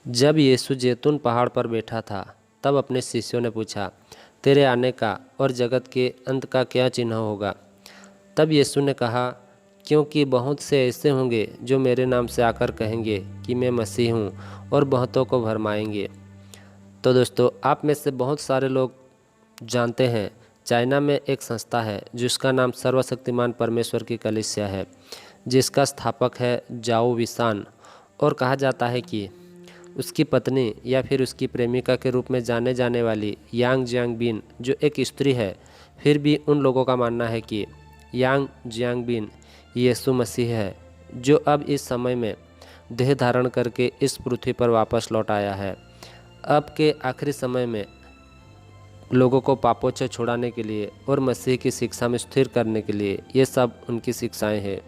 जब यीशु जैतून पहाड़ पर बैठा था, तब अपने शिष्यों ने पूछा, तेरे आने का और जगत के अंत का क्या चिन्ह होगा? तब यीशु ने कहा, क्योंकि बहुत से ऐसे होंगे जो मेरे नाम से आकर कहेंगे कि मैं मसीह हूँ और बहुतों को भरमाएंगे। तो दोस्तों, आप में से बहुत सारे लोग जानते हैं, चाइना में एक संस्था है जिसका नाम सर्वशक्तिमान परमेश्वर की कलीसिया है, जिसका स्थापक है जाओ विसान। और कहा जाता है कि उसकी पत्नी या फिर उसकी प्रेमिका के रूप में जाने जाने वाली यांग जियांगबिन जो एक स्त्री है, फिर भी उन लोगों का मानना है कि यांग जियांगबिन यीशु मसीह है, जो अब इस समय में देह धारण करके इस पृथ्वी पर वापस लौट आया है। अब के आखिरी समय में लोगों को पापों से छुड़ाने के लिए और मसीह की शिक्षा में स्थिर करने के लिए ये सब उनकी शिक्षाएं हैं।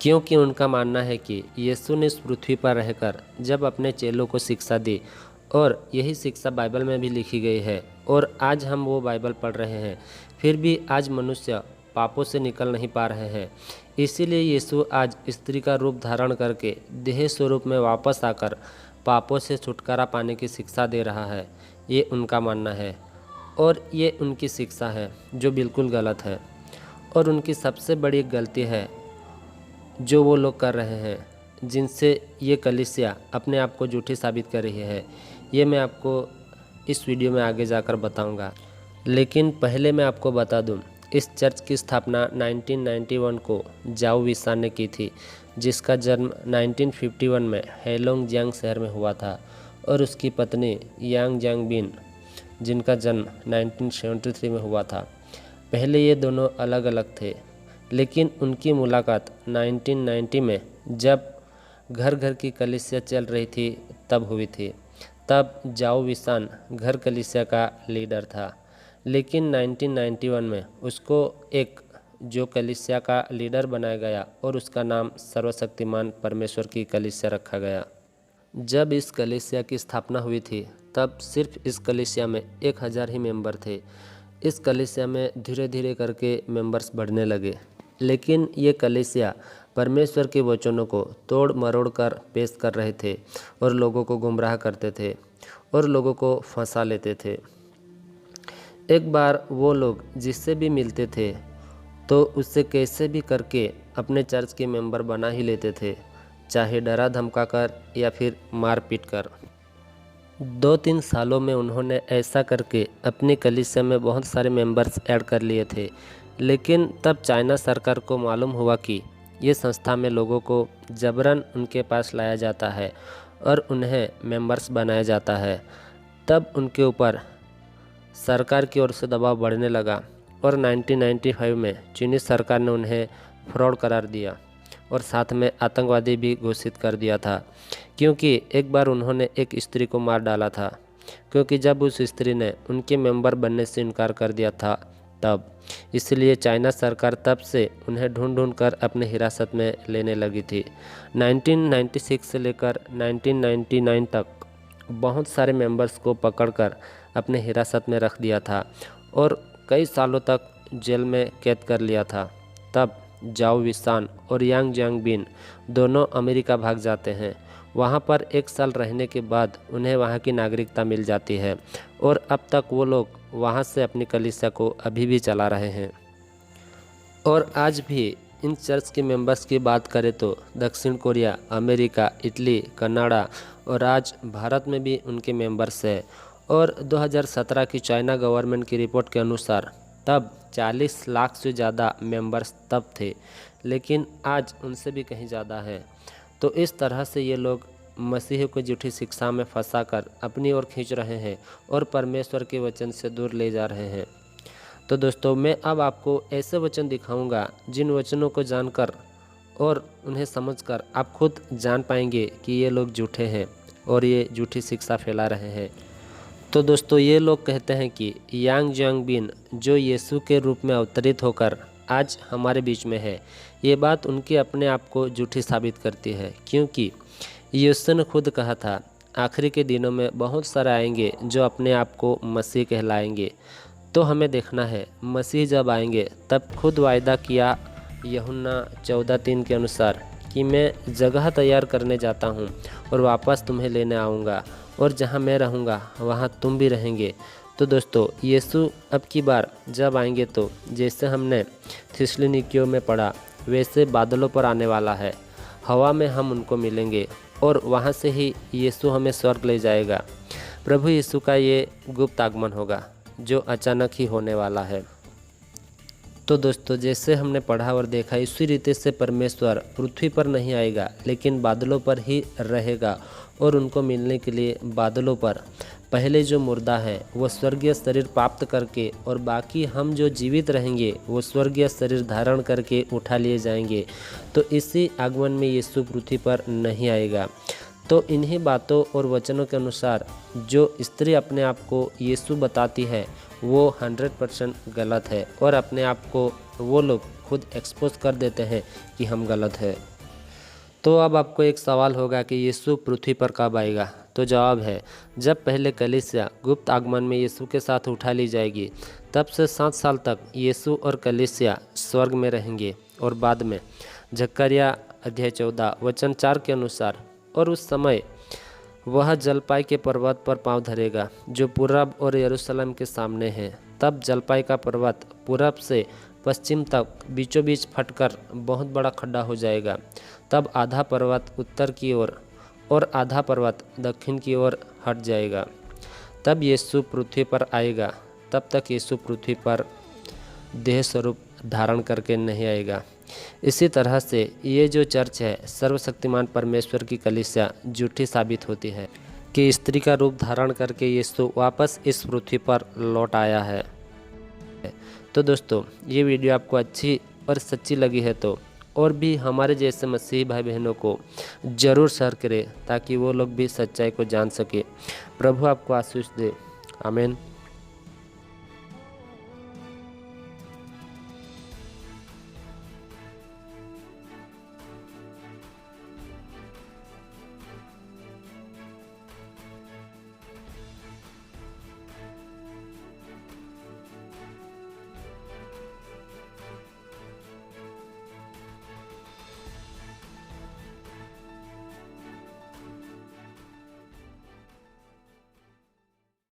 क्योंकि उनका मानना है कि यीशु ने इस पृथ्वी पर रहकर जब अपने चेलों को शिक्षा दी, और यही शिक्षा बाइबल में भी लिखी गई है, और आज हम वो बाइबल पढ़ रहे हैं, फिर भी आज मनुष्य पापों से निकल नहीं पा रहे हैं। इसीलिए यीशु आज स्त्री का रूप धारण करके देह स्वरूप में वापस आकर पापों से छुटकारा पाने की शिक्षा दे रहा है। ये उनका मानना है, और ये उनकी शिक्षा है जो बिल्कुल गलत है। और उनकी सबसे बड़ी गलती है जो वो लोग कर रहे हैं, जिनसे ये कलीसिया अपने आप को झूठी साबित कर रही है। ये मैं आपको इस वीडियो में आगे जाकर बताऊंगा। लेकिन पहले मैं आपको बता दूं, इस चर्च की स्थापना 1991 को जाओ विसान ने की थी, जिसका जन्म 1951 में हेलोंग जियांग शहर में हुआ था, और उसकी पत्नी यांग जियांगबिन जिनका जन्म 1973 में हुआ था। पहले ये दोनों अलग अलग थे, लेकिन उनकी मुलाकात 1990 में जब घर घर की कलीसिया चल रही थी तब हुई थी। तब जाओ विसान घर कलीसिया का लीडर था, लेकिन 1991 में उसको एक जो कलीसिया का लीडर बनाया गया और उसका नाम सर्वशक्तिमान परमेश्वर की कलीसिया रखा गया। जब इस कलीसिया की स्थापना हुई थी तब सिर्फ इस कलीसिया में 1000 ही मेंबर थे। इस कलीसिया में धीरे धीरे करके मेंबर्स बढ़ने लगे, लेकिन ये कलीसिया परमेश्वर के वचनों को तोड़ मरोड़ कर पेश कर रहे थे और लोगों को गुमराह करते थे और लोगों को फंसा लेते थे। एक बार वो लोग जिससे भी मिलते थे तो उससे कैसे भी करके अपने चर्च के मेंबर बना ही लेते थे, चाहे डरा धमका कर या फिर मार पीट कर। 2-3 सालों में उन्होंने ऐसा करके अपनी कलीसिया में बहुत सारे मेंबर्स ऐड कर लिए थे। लेकिन तब चाइना सरकार को मालूम हुआ कि ये संस्था में लोगों को जबरन उनके पास लाया जाता है और उन्हें मेंबर्स बनाया जाता है। तब उनके ऊपर सरकार की ओर से दबाव बढ़ने लगा और 1995 में चीनी सरकार ने उन्हें फ्रॉड करार दिया और साथ में आतंकवादी भी घोषित कर दिया था, क्योंकि एक बार उन्होंने एक स्त्री को मार डाला था, क्योंकि जब उस स्त्री ने उनके मेंबर बनने से इनकार कर दिया था तब। इसलिए चाइना सरकार तब से उन्हें ढूंढ ढूंढ कर अपने हिरासत में लेने लगी थी। 1996 से लेकर 1999 तक बहुत सारे मेंबर्स को पकड़कर अपने हिरासत में रख दिया था और कई सालों तक जेल में कैद कर लिया था। तब जाओ विसान और यांग जियांगबिन दोनों अमेरिका भाग जाते हैं। वहाँ पर 1 साल रहने के बाद उन्हें वहाँ की नागरिकता मिल जाती है, और अब तक वो लोग वहाँ से अपनी कलीसिया को अभी भी चला रहे हैं। और आज भी इन चर्च के मेंबर्स की बात करें तो दक्षिण कोरिया, अमेरिका, इटली, कनाडा और आज भारत में भी उनके मेंबर्स हैं। और 2017 की चाइना गवर्नमेंट की रिपोर्ट के अनुसार तब 40 लाख से ज़्यादा मेंबर्स तब थे, लेकिन आज उनसे भी कहीं ज़्यादा है। तो इस तरह से ये लोग मसीह को झूठी शिक्षा में फंसाकर अपनी ओर खींच रहे हैं और परमेश्वर के वचन से दूर ले जा रहे हैं। तो दोस्तों, मैं अब आपको ऐसे वचन दिखाऊंगा जिन वचनों को जानकर और उन्हें समझकर आप खुद जान पाएंगे कि ये लोग झूठे हैं और ये झूठी शिक्षा फैला रहे हैं। तो दोस्तों, ये लोग कहते हैं कि यांग जियांगबिन जो यीशु के रूप में अवतरित होकर आज हमारे बीच में है, ये बात उनके अपने आप को झूठी साबित करती है, क्योंकि यीशु ने खुद कहा था, आखिरी के दिनों में बहुत सारे आएंगे जो अपने आप को मसीह कहलाएंगे। तो हमें देखना है मसीह जब आएंगे तब खुद वायदा किया यूहन्ना 14:3 के अनुसार कि मैं जगह तैयार करने जाता हूँ और वापस तुम्हें लेने आऊँगा, और जहाँ मैं रहूँगा वहाँ तुम भी रहेंगे। तो दोस्तों, यीशु अब की बार जब आएंगे तो जैसे हमने थिस्सलुनीकियों में पढ़ा वैसे बादलों पर आने वाला है। हवा में हम उनको मिलेंगे और वहाँ से ही यीशु हमें स्वर्ग ले जाएगा। प्रभु यीशु का ये गुप्त आगमन होगा जो अचानक ही होने वाला है। तो दोस्तों, जैसे हमने पढ़ा और देखा, इसी रीति से परमेश्वर पृथ्वी पर नहीं आएगा लेकिन बादलों पर ही रहेगा, और उनको मिलने के लिए बादलों पर पहले जो मुर्दा है वो स्वर्गीय शरीर प्राप्त करके, और बाकी हम जो जीवित रहेंगे वो स्वर्गीय शरीर धारण करके उठा लिए जाएंगे। तो इसी आगमन में यीशु पृथ्वी पर नहीं आएगा। तो इन्हीं बातों और वचनों के अनुसार जो स्त्री अपने आप को यीशु बताती है वो 100% गलत है, और अपने आप को वो लोग खुद एक्सपोज कर देते हैं कि हम गलत है। तो अब आपको एक सवाल होगा कि यीशु पृथ्वी पर कब आएगा? तो जवाब है, जब पहले कलीसिया गुप्त आगमन में यीशु के साथ उठा ली जाएगी, तब से 7 साल तक यीशु और कलीसिया स्वर्ग में रहेंगे, और बाद में जकरिया अध्याय 14 वचन 4 के अनुसार, और उस समय वह जलपाई के पर्वत पर पांव धरेगा जो पूरब और यरूशलेम के सामने है। तब जलपाई का पर्वत पूरब से पश्चिम तक बीचों बीच फटकर बहुत बड़ा खड्डा हो जाएगा। तब आधा पर्वत उत्तर की ओर और आधा पर्वत दक्षिण की ओर हट जाएगा। तब यीशु पृथ्वी पर आएगा। तब तक यीशु पृथ्वी पर देह स्वरूप धारण करके नहीं आएगा। इसी तरह से ये जो चर्च है, सर्वशक्तिमान परमेश्वर की कलीसिया झूठी साबित होती है कि स्त्री का रूप धारण करके यीशु वापस इस पृथ्वी पर लौट आया है। तो दोस्तों, ये वीडियो आपको अच्छी और सच्ची लगी है तो और भी हमारे जैसे मसीही भाई बहनों को ज़रूर शेयर करें ताकि वो लोग भी सच्चाई को जान सके। प्रभु आपको आशीष दे। आमीन।